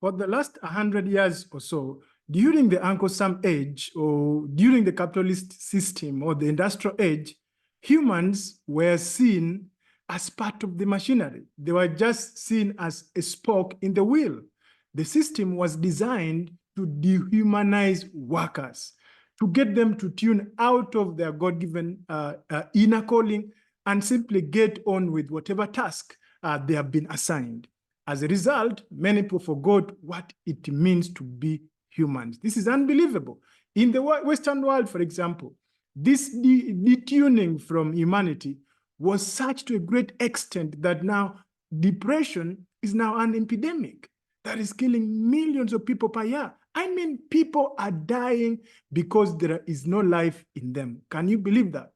for the last 100 years or so, during the Uncle Sam age or during the capitalist system or the industrial age, humans were seen as part of the machinery. They were just seen as a spoke in the wheel. The system was designed to dehumanize workers, to get them to tune out of their God-given inner calling and simply get on with whatever task they have been assigned. As a result, many people forgot what it means to be humans. This is unbelievable. In the Western world, for example, this detuning from humanity was such to a great extent that now depression is now an epidemic that is killing millions of people per year. I mean, people are dying because there is no life in them. Can you believe that?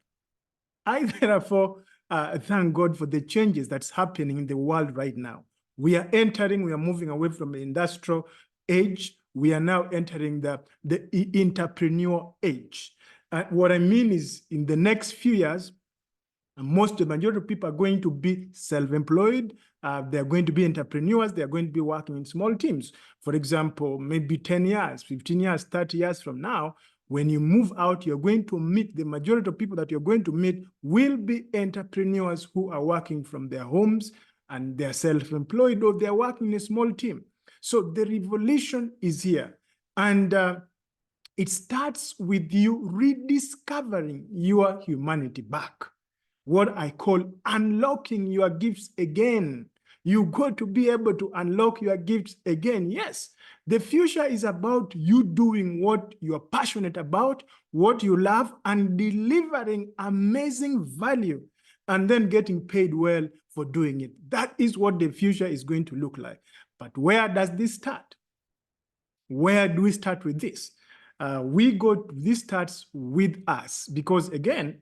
I therefore thank God for the changes that's happening in the world right now. We are moving away from the industrial age. We are now entering the entrepreneurial age. What I mean is in the next few years, the majority of people are going to be self-employed. They're going to be entrepreneurs. They're going to be working in small teams. For example, maybe 10 years, 15 years, 30 years from now, when you move out, you're going to meet, the majority of people that you're going to meet will be entrepreneurs who are working from their homes and they're self-employed or they're working in a small team. So the revolution is here. And it starts with you rediscovering your humanity back. What I call unlocking your gifts again. You got to be able to unlock your gifts again. Yes, the future is about you doing what you're passionate about, what you love, and delivering amazing value, and then getting paid well for doing it. That is what the future is going to look like. But where does this start? Where do we start with this? This starts with us, because again,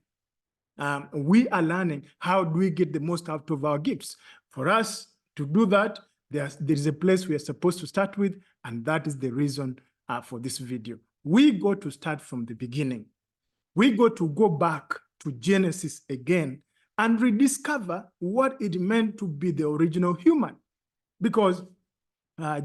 we are learning how do we get the most out of our gifts. For us to do that, there is a place we are supposed to start with, and that is the reason for this video. We got to start from the beginning. We got to go back to Genesis again and rediscover what it meant to be the original human. Because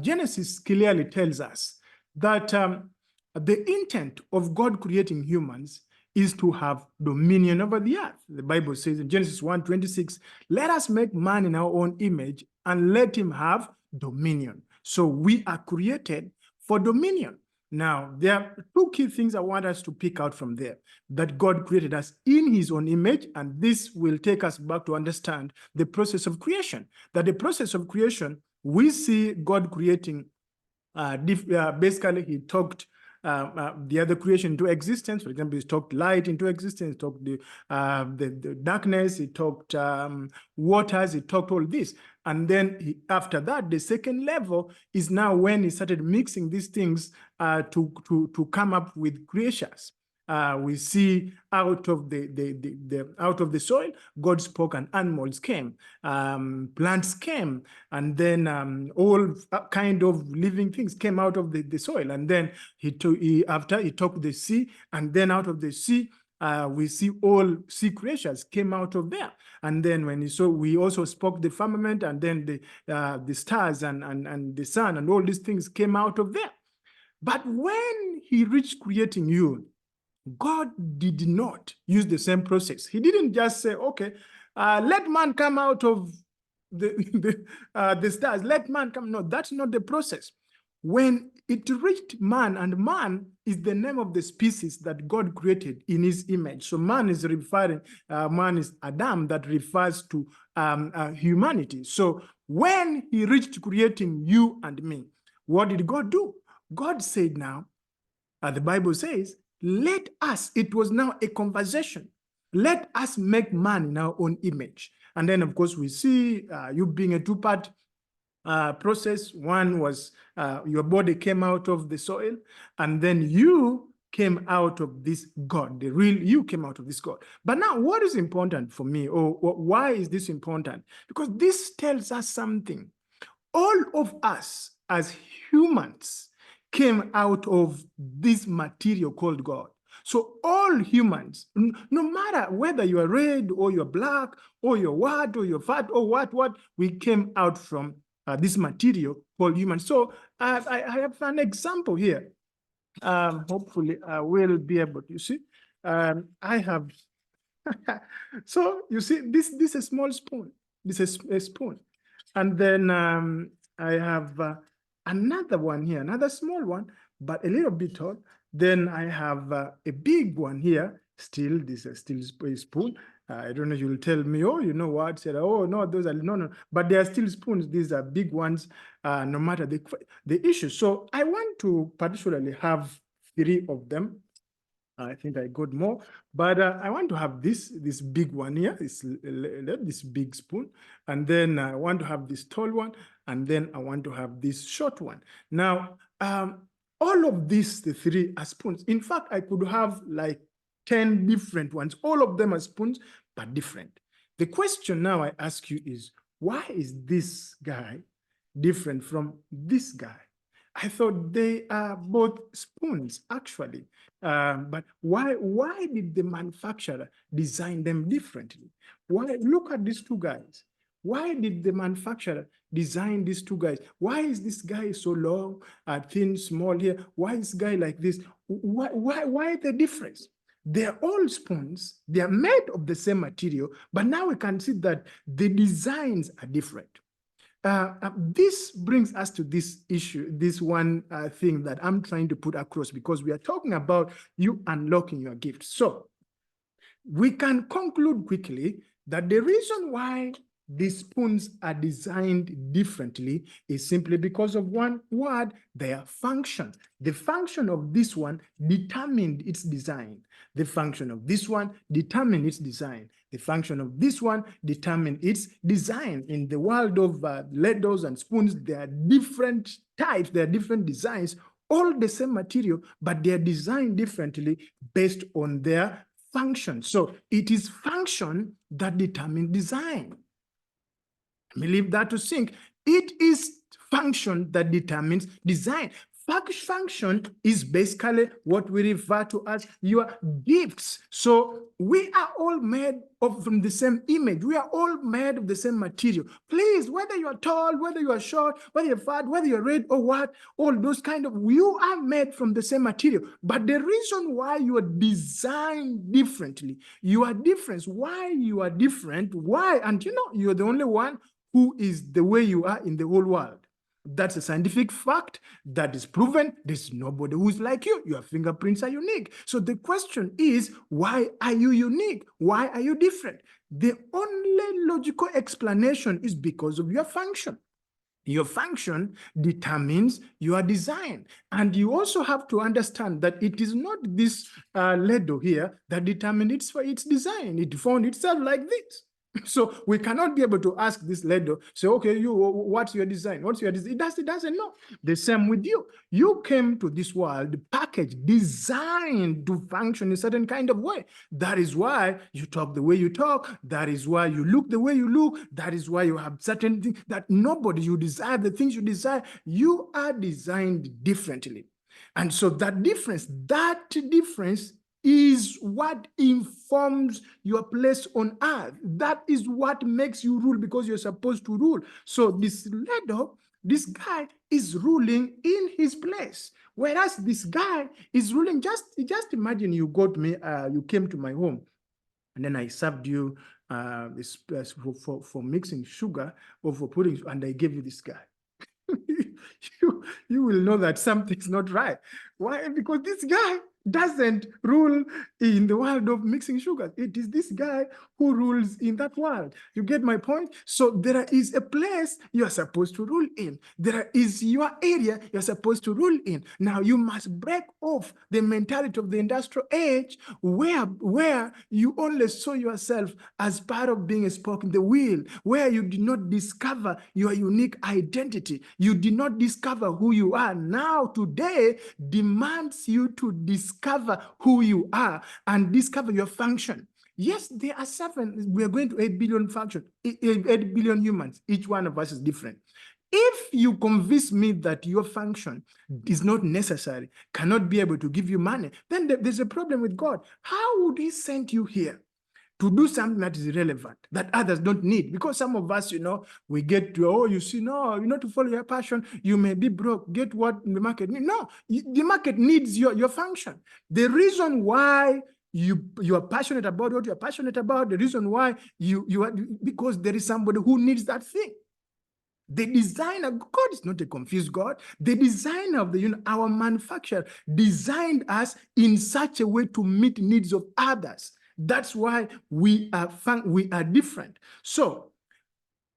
Genesis clearly tells us that the intent of God creating humans is to have dominion over the earth. The Bible says in Genesis 1:26, let us make man in our own image and let him have dominion. So we are created for dominion. Now, there are two key things I want us to pick out from there, that God created us in his own image, and this will take us back to understand the process of creation. That the process of creation, we see God creating, basically he talked the other creation into existence. For example, he talked light into existence, he talked the darkness, he talked waters, he talked all this. And then after that, the second level is now when he started mixing these things to come up with creatures. We see out of the soil, God spoke and animals came, plants came, and then all kind of living things came out of the soil. And then after he talked the sea, and then out of the sea, we see all sea creatures came out of there. And then when we also spoke the firmament, and then the stars and the sun and all these things came out of there. But when he reached creating you, God did not use the same process. He didn't just say, okay, let man come out of the stars, let man come. No, that's not the process. When it reached man, and man is the name of the species that God created in his image. So man is man is Adam, that refers to humanity. So when he reached creating you and me, what did God do? God said now, the Bible says, let us, it was now a conversation. Let us make man in our own image. And then, of course, we see you being a two-part process. One was your body came out of the soil, and then you came out of this God. The real you came out of this God. But now, what is important for me, or why is this important? Because this tells us something. All of us as humans came out of this material called God. So all humans, no matter whether you are red or you're black or you're white or you're fat or what, we came out from this material called human. So I have an example here. Hopefully I will be able to see. I have, so you see, this is a small spoon. This is a spoon. And then I have another one here, another small one, but a little bit tall. Then I have a big one here. Still, this is still a spoon. I don't know, you'll tell me, oh, you know what? Said, oh, no, those are, no. But they are still spoons. These are big ones, no matter the issue. So I want to particularly have 3 of them. I think I got more, but I want to have this big one here, this big spoon, and then I want to have this tall one, and then I want to have this short one. Now, all of these, the 3 are spoons. In fact, I could have like 10 different ones. All of them are spoons, but different. The question now I ask you is, why is this guy different from this guy? I thought they are both spoons, actually. But why did the manufacturer design them differently? Why? Look at these 2 guys. Why did the manufacturer design these 2 guys? Why is this guy so long, thin, small here? Why is this guy like this? Why the difference? They're all spoons. They are made of the same material, but now we can see that the designs are different. This brings us to this issue, this one thing that I'm trying to put across, because we are talking about you unlocking your gift. So we can conclude quickly that the reason why these spoons are designed differently is simply because of one word, their function. The function of this one determined its design. The function of this one determined its design. The function of this one determined its design. In the world of ladles and spoons, there are different types, there are different designs, all the same material, but they are designed differently based on their function. So it is function that determines design. Let me leave that to sink. It is function that determines design. Function is basically what we refer to as your gifts. So we are all made from the same image. We are all made of the same material. Please, whether you are tall, whether you are short, whether you're fat, whether you're red or what, all those kind of, you are made from the same material. But the reason why you are designed differently, you are different. Why you are different? Why? And you know, you're the only one who is the way you are in the whole world. That's a scientific fact that is proven. There's nobody who's like you. Your fingerprints are unique. So the question is, why are you unique? Why are you different? The only logical explanation is because of your function. Your function determines your design. And you also have to understand that it is not this ladle here that determines its design. It found itself like this. So we cannot be able to ask this ladle, say, okay, you, what's your design? What's your design? It doesn't know. The same with you. You came to this world packaged, designed to function in a certain kind of way. That is why you talk the way you talk. That is why you look the way you look. That is why you have certain things that nobody, you desire the things you desire. You are designed differently. And so that difference is what informs your place on earth. That is what makes you rule, because you're supposed to rule. So this ladle, this guy is ruling in his place, whereas this guy is ruling. Just imagine you got me, you came to my home, and then I served you this for mixing sugar or for putting, and I gave you this guy. you will know that something's not right. Why? Because this guy doesn't rule in the world of mixing sugars. It is this guy who rules in that world. You get my point? So there is a place you are supposed to rule in. There is your area you're supposed to rule in. Now you must break off the mentality of the industrial age where you only saw yourself as part of being a spoke in the wheel, where you did not discover your unique identity. You did not discover who you are. Now today demands you to discover who you are and discover your function. Yes, there are 7. We are going to 8 billion function, 8 billion humans. Each one of us is different. If you convince me that your function is not necessary, cannot be able to give you money, then there's a problem with God. How would he send you here to do something that is irrelevant, that others don't need. Because some of us, we get to, oh, you see, no, to follow your passion, you may be broke, get what the market needs. No, the market needs your function. The reason why you are passionate about what you're passionate about, the reason why you are, because there is somebody who needs that thing. The designer, God is not a confused God. The designer of the our manufacturer designed us in such a way to meet needs of others. That's why we are different. So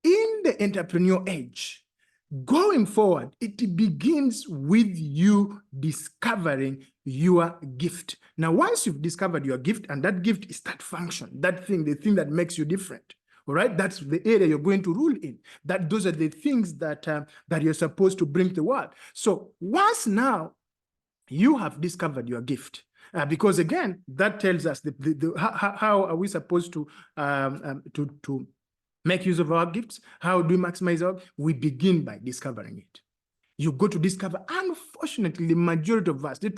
in the entrepreneurial age, going forward, it begins with you discovering your gift. Now, once you've discovered your gift, and that gift is that function, that thing, the thing that makes you different. All right, that's the area you're going to rule in. Those are the things that you're supposed to bring to the world. So once now you have discovered your gift, because again, that tells us how are we supposed to make use of our gifts? How do we maximize our? We begin by discovering it. You go to discover. Unfortunately, the majority of us, the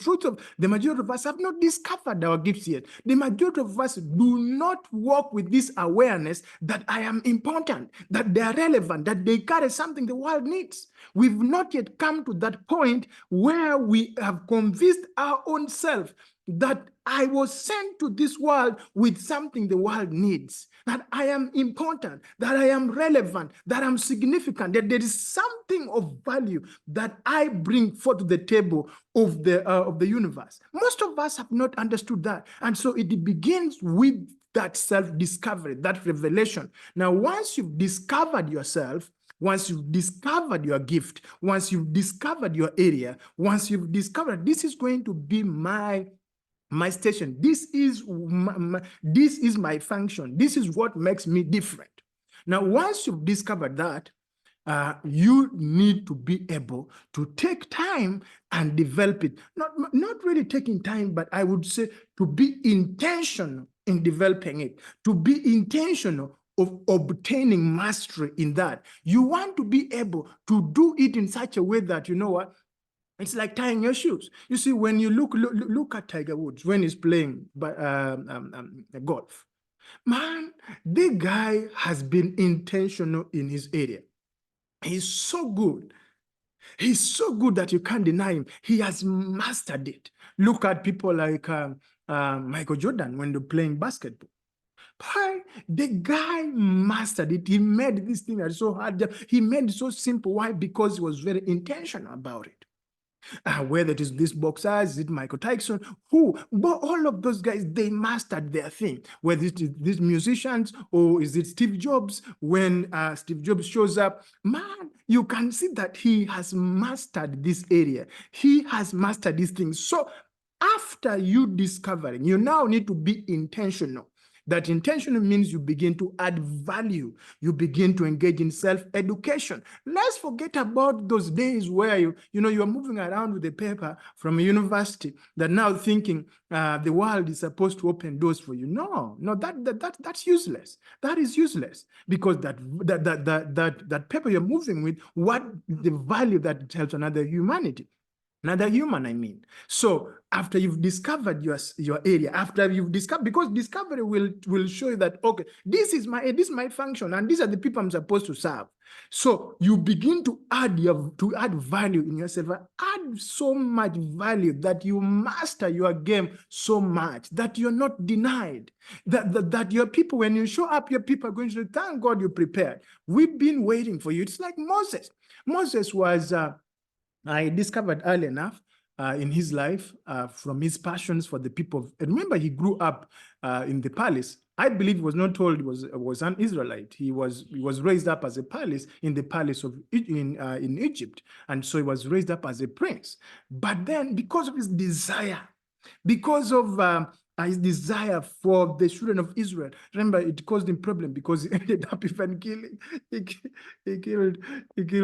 majority of us have not discovered our gifts yet. The majority of us do not walk with this awareness that I am important, that they are relevant, that they carry something the world needs. We've not yet come to that point where we have convinced our own self that I was sent to this world with something the world needs, that I am important, that I am relevant, that I'm significant, that there is something of value that I bring forth to the table of the universe. Most of us have not understood that. And so it begins with that self-discovery, that revelation. Now, once you've discovered yourself, once you've discovered your gift, once you've discovered your area, once you've discovered this is going to be my station, this is my function, this is what makes me different. Now, once you've discovered that, you need to be able to take time and develop it. Not really taking time, but I would say to be intentional in developing it, to be intentional of obtaining mastery in that. You want to be able to do it in such a way that, you know what, it's like tying your shoes. You see, when you look at Tiger Woods when he's playing golf, man, the guy has been intentional in his area. He's so good. He's so good that you can't deny him. He has mastered it. Look at people like Michael Jordan when they're playing basketball. The guy mastered it. He made this thing that's so hard. He made it so simple. Why? Because he was very intentional about it. Whether it is this boxer, is it Michael Tyson, but all of those guys, they mastered their thing. Whether it is these musicians or is it Steve Jobs, when Steve Jobs shows up, man, you can see that he has mastered this area. He has mastered these things. So after you discovering, you now need to be intentional. That intentional means you begin to add value. You begin to engage in self-education. Let's forget about those days where you are moving around with a paper from a university that now thinking the world is supposed to open doors for you. No, that's useless. That is useless, because that paper you're moving with, what the value that it helps another humanity. Another human, I mean. So after you've discovered your area, after you've discovered, because discovery will show you that, okay, this is my function, and these are the people I'm supposed to serve. So you begin to add value in yourself, add so much value that you master your game so much that you're not denied. That your people, when you show up, your people are going to say, thank God you prepared. We've been waiting for you. It's like Moses. Moses was I discovered early enough in his life from his passions for the people. And remember, he grew up in the palace. I believe he was not told he was an Israelite. He was raised up as a palace in the palace in Egypt, and so he was raised up as a prince. But then, because of his desire, because of his desire for the children of Israel. Remember, it caused him problem because he ended up even killing. He killed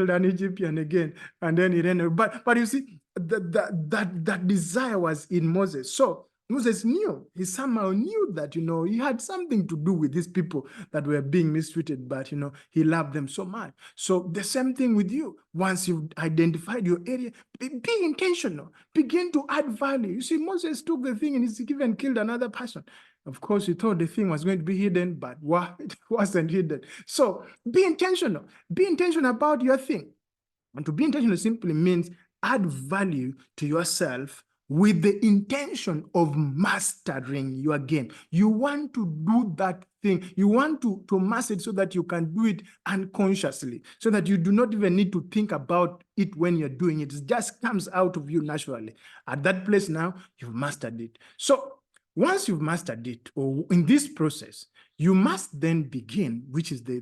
an Egyptian again, and then he ran away. But you see, that desire was in Moses. So Moses knew, he somehow knew that, he had something to do with these people that were being mistreated, but, he loved them so much. So the same thing with you. Once you've identified your area, be intentional, begin to add value. You see, Moses took the thing and he even killed another person. Of course, he thought the thing was going to be hidden, but it wasn't hidden. So be intentional. Be intentional about your thing. And to be intentional simply means add value to yourself with the intention of mastering your game. You want to do that thing. You want to master it so that you can do it unconsciously, so that you do not even need to think about it when you're doing it. It just comes out of you naturally. At that place now, you've mastered it. So once you've mastered it, or in this process, you must then begin, which is the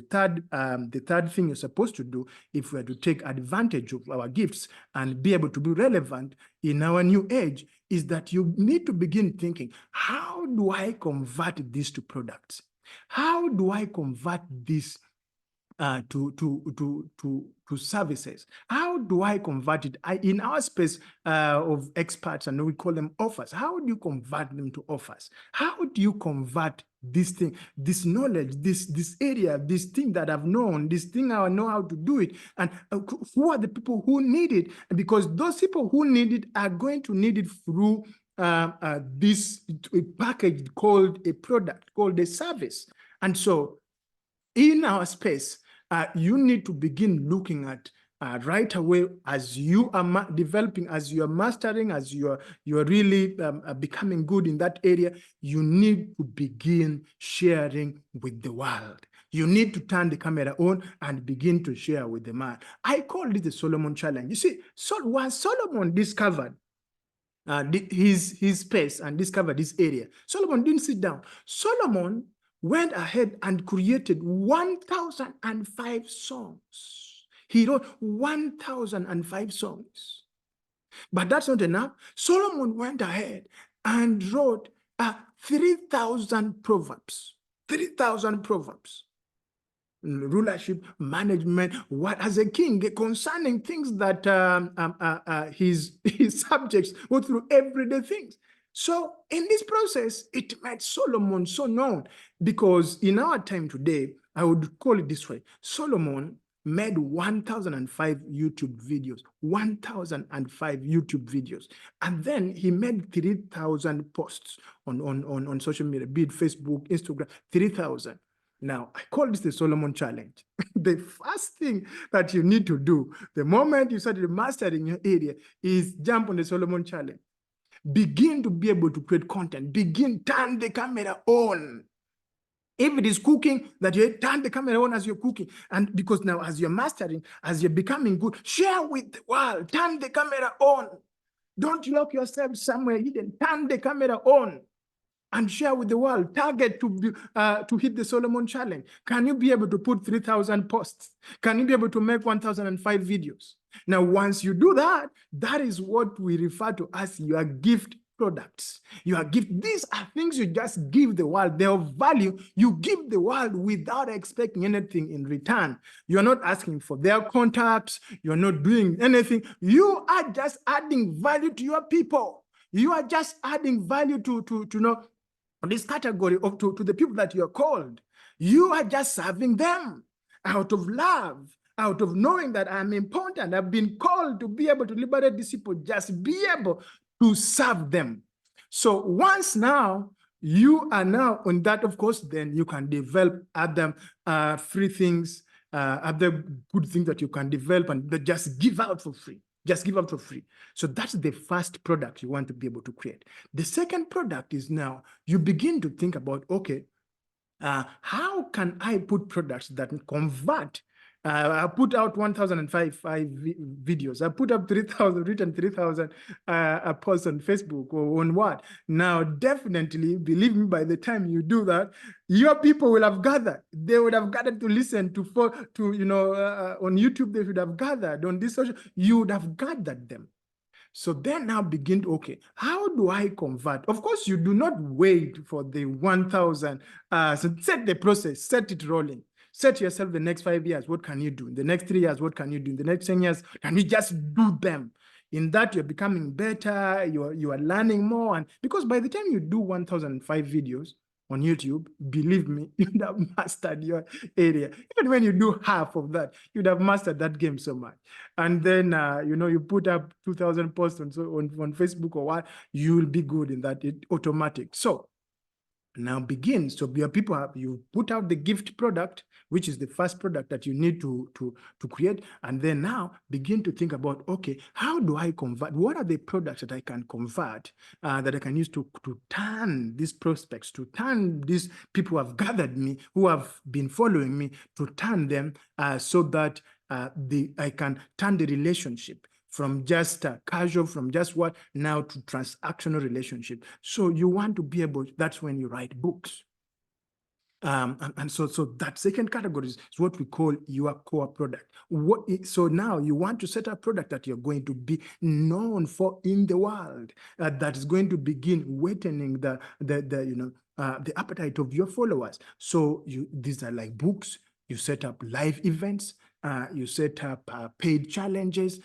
third thing you're supposed to do if we are to take advantage of our gifts and be able to be relevant in our new age, is that you need to begin thinking, how do I convert this to products? How do I convert this to services? How do I convert it? In our space of experts, and we call them offers. How do you convert them to offers? How do you convert this thing, this knowledge, this area, this thing that I've known, this thing I know how to do it? And who are the people who need it? Because those people who need it are going to need it through this package called a product, called a service. And so in our space, you need to begin looking at right away as you are developing, as you are mastering, as you are really becoming good in that area. You need to begin sharing with the world. You need to turn the camera on and begin to share with the man. I call it the Solomon Challenge. You see, once Solomon discovered his space and discovered this area, Solomon didn't sit down. Solomon went ahead and created 1,005 songs. He wrote 1,005 songs. But that's not enough. Solomon went ahead and wrote 3,000 proverbs. 3,000 proverbs. Rulership, management, what as a king, concerning things that his subjects go through everyday things. So in this process, it made Solomon so known, because in our time today, I would call it this way: Solomon made 1,005 YouTube videos, 1,005 YouTube videos. And then he made 3,000 posts on social media, be it Facebook, Instagram, 3,000. Now, I call this the Solomon Challenge. The first thing that you need to do the moment you started mastering your area is jump on the Solomon Challenge. Begin to be able to create content. Turn the camera on. If it is cooking, that you turn the camera on as you're cooking. And because now as you're mastering, as you're becoming good, share with the world. Turn the camera on. Don't lock yourself somewhere hidden. Turn the camera on and share with the world. Target to hit the Solomon Challenge. Can you be able to put 3,000 posts? Can you be able to make 1,005 videos? Now, once you do that, that is what we refer to as your gift products. Your gift. These are things you just give the world. They're of value. You give the world without expecting anything in return. You're not asking for their contacts. You're not doing anything. You are just adding value to your people. You are just adding value to this category of to the people that you're called. You are just serving them out of love, out of knowing that I'm important. I've been called to be able to liberate these people, just be able to serve them. So once now you are now on that, of course, then you can develop other free things, other good things that you can develop and just give out for free. Just give out for free. So that's the first product you want to be able to create. The second product is now you begin to think about, okay, how can I put products that convert? I put out 1,005 videos. I put up 3,000, written 3,000 posts on Facebook or on what? Now, definitely, believe me, by the time you do that, your people will have gathered. They would have gathered to listen to on YouTube. They would have gathered on this social. You would have gathered them. So then now begin to, okay, how do I convert? Of course, you do not wait for the 1,000. So set the process, set it rolling. Set yourself the next 5 years, what can you do? In the next 3 years, what can you do? In the next 10 years, can you just do them? In that, you're becoming better, you are learning more. And because by the time you do 1,005 videos on YouTube, believe me, you'd have mastered your area. Even when you do half of that, you'd have mastered that game so much. And then, you put up 2,000 posts on Facebook or what, you'll be good in that, automatic. So now begins. So your people you put out the gift product, which is the first product that you need to create, and then now begin to think about, okay, how do I convert? What are the products that I can convert, that I can use to turn these prospects, to turn these people who have gathered me, who have been following me, to turn them so that I can turn the relationship from just casual, from just what, now to transactional relationship. So you want to be able, that's when you write books. And so that second category is what we call your core product. So now you want to set a product that you're going to be known for in the world, that is going to begin whetting the appetite of your followers. So these are like books. You set up live events. You set up paid challenges.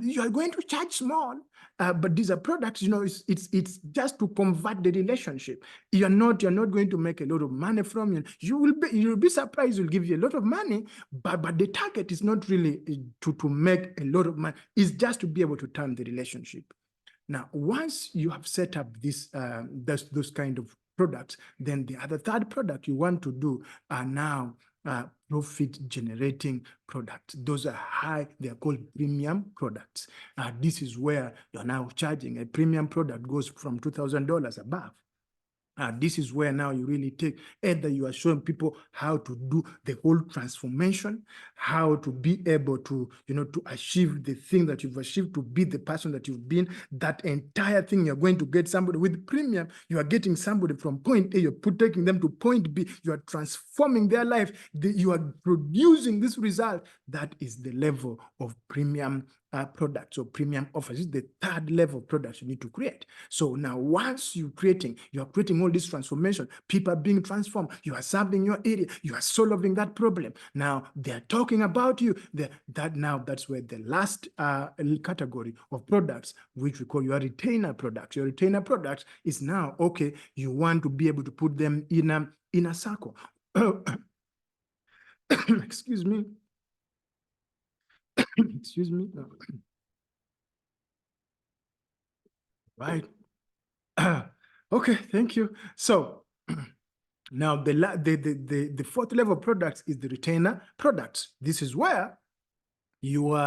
You are going to charge small, but these are products. It's just to convert the relationship. You're not going to make a lot of money from it. You'll be surprised. You'll give you a lot of money, but the target is not really to make a lot of money. It's just to be able to turn the relationship. Now, once you have set up those kind of products, then the third product you want to do are now profit generating products. Those are they are called premium products. This is where you're now charging. A premium product goes from $2,000 above. This is where now you really take, either you are showing people how to do the whole transformation, how to be able to, to achieve the thing that you've achieved, to be the person that you've been. That entire thing, you're going to get somebody with premium. You are getting somebody from point A, you're taking them to point B, you are transforming their life, you are producing this result. That is the level of premium products or premium offers. This is the third level of products you need to create. So now once you're creating all this transformation, people are being transformed, you are serving your area, you are solving that problem. Now they're talking about you. That's where the last category of products, which we call your retainer products. Your retainer products is now, okay, you want to be able to put them in a circle. Excuse me. Excuse me. Right. Okay, thank you. So now the fourth level of products is the retainer products. This is where you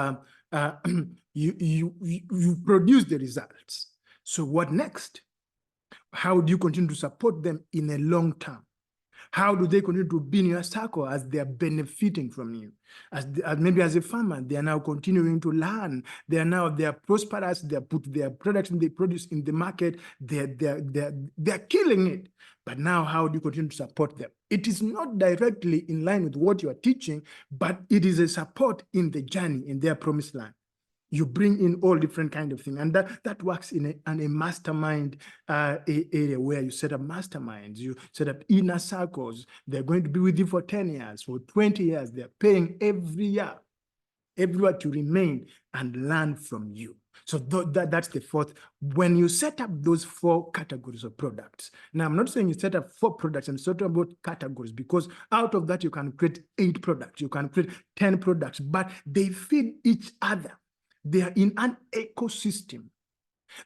you produce the results. So what next? How do you continue to support them in a long term? How do they continue to be in your circle as they are benefiting from you? As maybe as a farmer, they are now continuing to learn. They are prosperous. They put their products and they produce in the market. They're killing it. But now, how do you continue to support them? It is not directly in line with what you are teaching, but it is a support in the journey, in their promised land. You bring in all different kind of things, and that works in a mastermind area where you set up masterminds, you set up inner circles. They're going to be with you for 10 years, for 20 years. They're paying every year to remain and learn from you. So that's the fourth. When you set up those 4 categories of products, now I'm not saying you set up 4 products, I'm talking about categories, because out of that you can create 8 products, you can create 10 products, but they feed each other. They are in an ecosystem.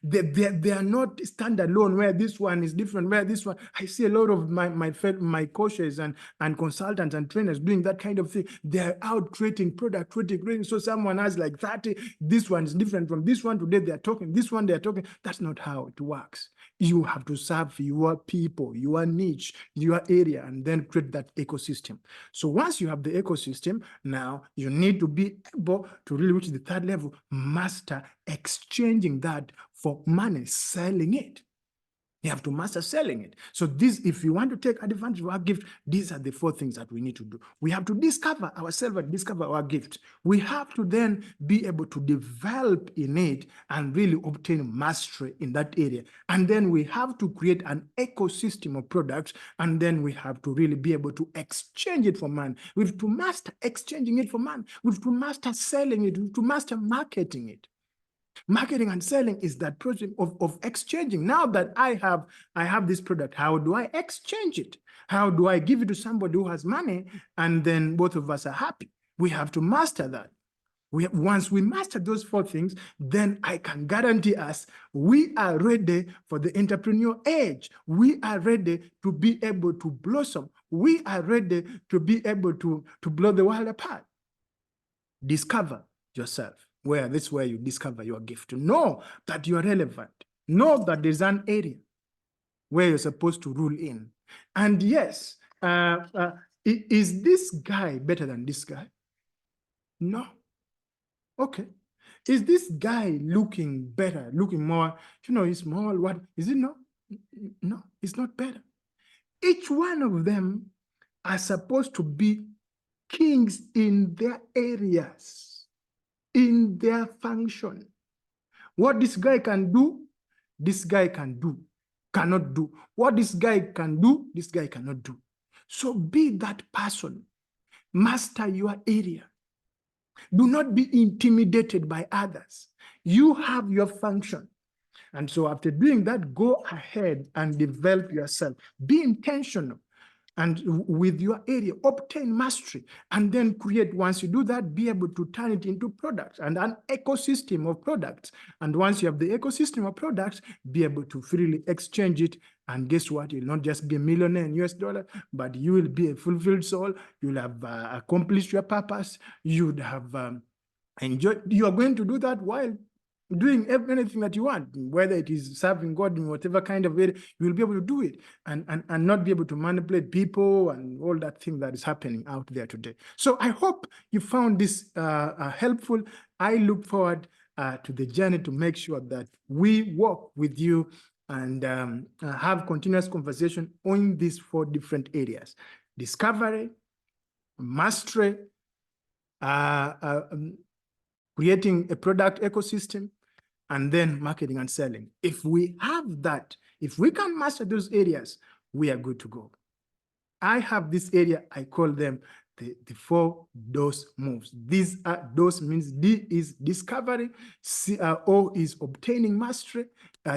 They are not standalone where this one is different, where this one. I see a lot of my coaches and consultants and trainers doing that kind of thing. They're out creating product, creating. So someone has like 30, this one is different from this one. Today they're talking, this one they're talking. That's not how it works. You have to serve your people, your niche, your area, and then create that ecosystem. So once you have the ecosystem, now you need to be able to really reach the third level, master exchanging that for money, selling it. You have to master selling it. So if you want to take advantage of our gift, these are the 4 things that we need to do. We have to discover ourselves and discover our gift. We have to then be able to develop in it and really obtain mastery in that area. And then we have to create an ecosystem of products, and then we have to really be able to exchange it for money. We have to master exchanging it for money. We have to master selling it. We have to master marketing it. Marketing and selling is that process of exchanging. Now that I have this product, how do I exchange it? How do I give it to somebody who has money and then both of us are happy? We have to master that. Once we master those 4 things, then I can guarantee us we are ready for the entrepreneurial age. We are ready to be able to blossom. We are ready to be able to blow the world apart. Discover yourself. This is where you discover your gift. Know that you are relevant. Know that there's an area where you're supposed to rule in. And yes, is this guy better than this guy? No. Okay. Is this guy looking better, looking more, he's more, what, is it? No, no, it's not better. Each one of them are supposed to be kings in their areas, in their function. What this guy can do, this guy cannot do. What this guy can do, this guy cannot do. So be that person. Master your area. Do not be intimidated by others. You have your function. And so after doing that, go ahead and develop yourself. Be intentional. And with your area, obtain mastery, and then create. Once you do that, be able to turn it into products and an ecosystem of products. And once you have the ecosystem of products, be able to freely exchange it. And guess what? You'll not just be a millionaire in US dollar, but you will be a fulfilled soul. You'll have accomplished your purpose. You'd have enjoyed. You are going to do that while doing anything that you want, whether it is serving God in whatever kind of way, you will be able to do it and not be able to manipulate people and all that thing that is happening out there today. So I hope you found this helpful. I look forward to the journey to make sure that we walk with you and have continuous conversation on these 4 different areas: discovery, mastery, creating a product ecosystem, and then marketing and selling. If we have that, if we can master those areas, we are good to go. I have this area, I call them the 4 DOS moves. These are DOS means D is discovery, O is obtaining mastery,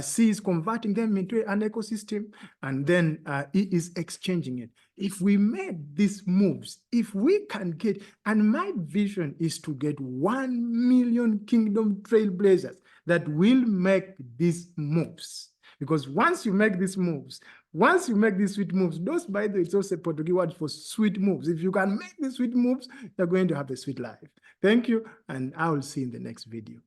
C is converting them into an ecosystem, and then E is exchanging it. If we made these moves, if we can get, and my vision is to get 1 million kingdom trailblazers that will make these moves. Because once you make these moves, once you make these sweet moves, those, by the way, it's also a Portuguese word for sweet moves. If you can make these sweet moves, you're going to have a sweet life. Thank you, and I will see you in the next video.